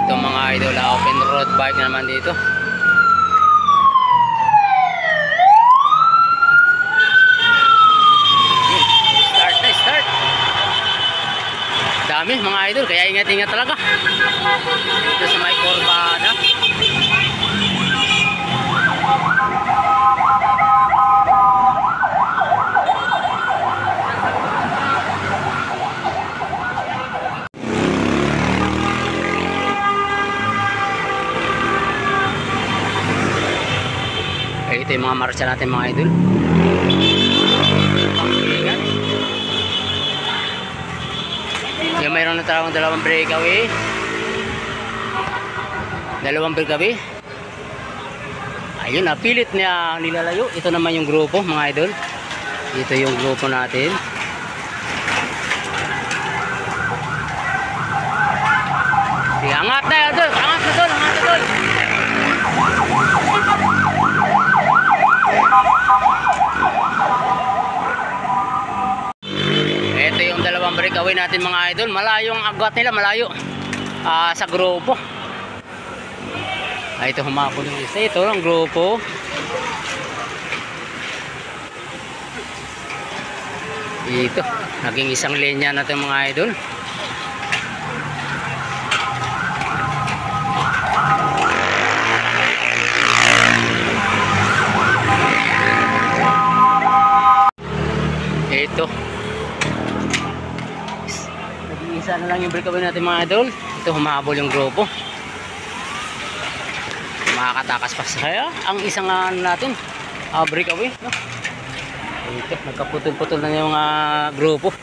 Ito mga idol, open road bike naman dito. Start. Dami mga idol, kaya ingat-ingat talaga. Dito sa may Corbada. Ito yung mga marcha natin mga idol. Yung mayroon na tawag dalawang breakaway. Ayun, napilit niya nilalayo. Ito naman yung grupo mga idol. Ito yung grupo natin. Sige, angat na idol. Angat na idol. Ito yung dalawang breakaway natin mga idol. Malayo ang agwat nila, malayo sa grupo. Ito humapon yung isa. Ito ang grupo. Ito, naging isang linya natin mga idol. Ito, nag-iisa na lang yung breakaway natin mga idol. Ito humahabol yung grupo. Makakatakas pa kaya ang isang natin breakaway, no? Ito, nagkaputol-putol na yung grupo.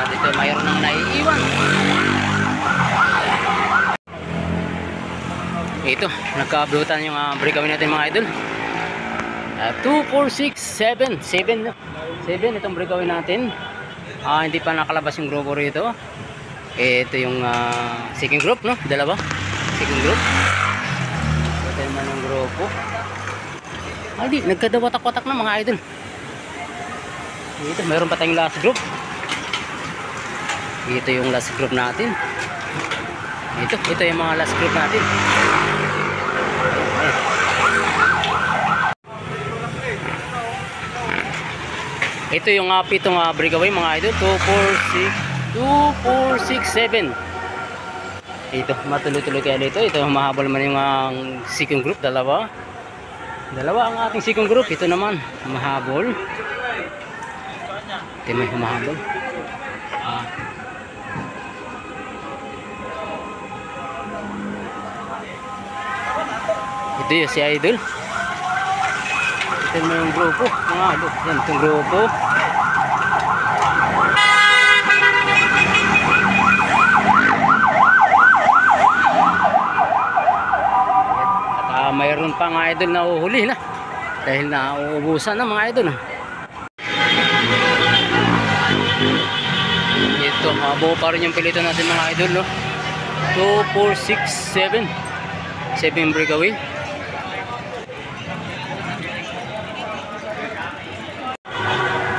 Dito mayroon nang naiiwan. Ito, nagka-ablutan yung breakaway natin mga idol. 2, 4, 6, 7 7 itong breakaway natin. Hindi pa nakalabas yung grupo rito. Ito yung second group, no? Dalawa second group. Ito naman yung grupo. Di, nagkadawatak-watak na mga idol. Ito, mayroon pa tayong last group. Ito yung last group natin. Ito yung mga last group natin. Ito yung pitong breakaway mga idol. 2, 4, 6, 7. Ito, matuloy-tuloy kaya dito. Ito, mahabol naman yung second group. Dalawa ang ating second group. Ito naman, mahabol. Ito may humahabol. Ito yung si idol. Ito yung grupo mga idol. Yan itong grupo. At mayroon pa mga idol na uhuli na dahil nauubusan na mga idol. Ito, mabuo pa rin yung pilito natin mga idol, no? 2, 4, 6, 7 breakaway.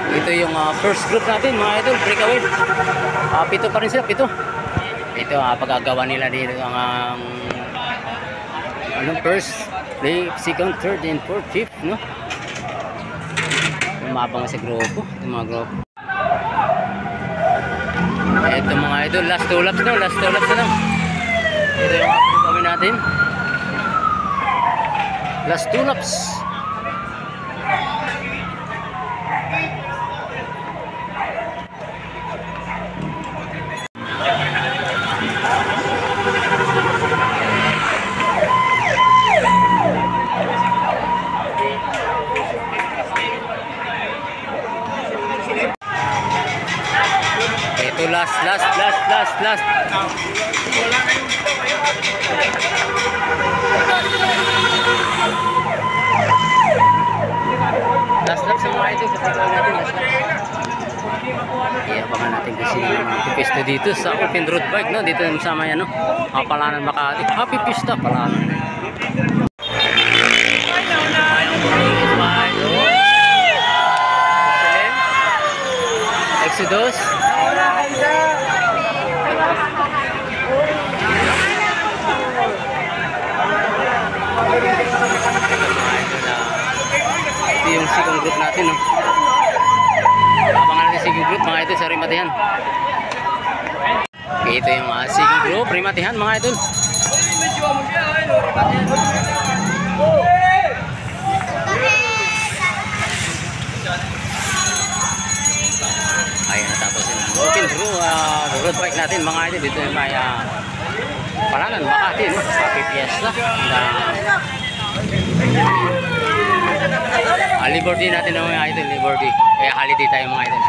Ito yung first group natin mga idol, breakaway. 7 pa rin sila, 7. Ito pagkagawa nila dito ang first, second, third, and fourth, fifth, no? Umabang sa grupo, itong mga grupo. Ito mga idol, last 2 laps na lang. Ito yung breakaway natin. Last 2 laps. Ito last. Last lap sa mga ito sa pagkain natin. Abangan natin kung sino yung pwesto dito sa open road bike, no? Dito sa may ano, Palanan, Makati. Happy Pista, Palanan. Exodus. Ito yung Sigong group natin, no? Abangan natin Sigong group, mga idol, sa Rimatihan. Okay, ito yung Sigong group, Rimatihan, mga idol. Ayan, natapos yung open road bike natin, mga idol. Dito yung may Palanan, Makati, no? Happy Fiesta. Liberty natin, no, mga idol, Liberty. Kaya holiday tayo, mga idol.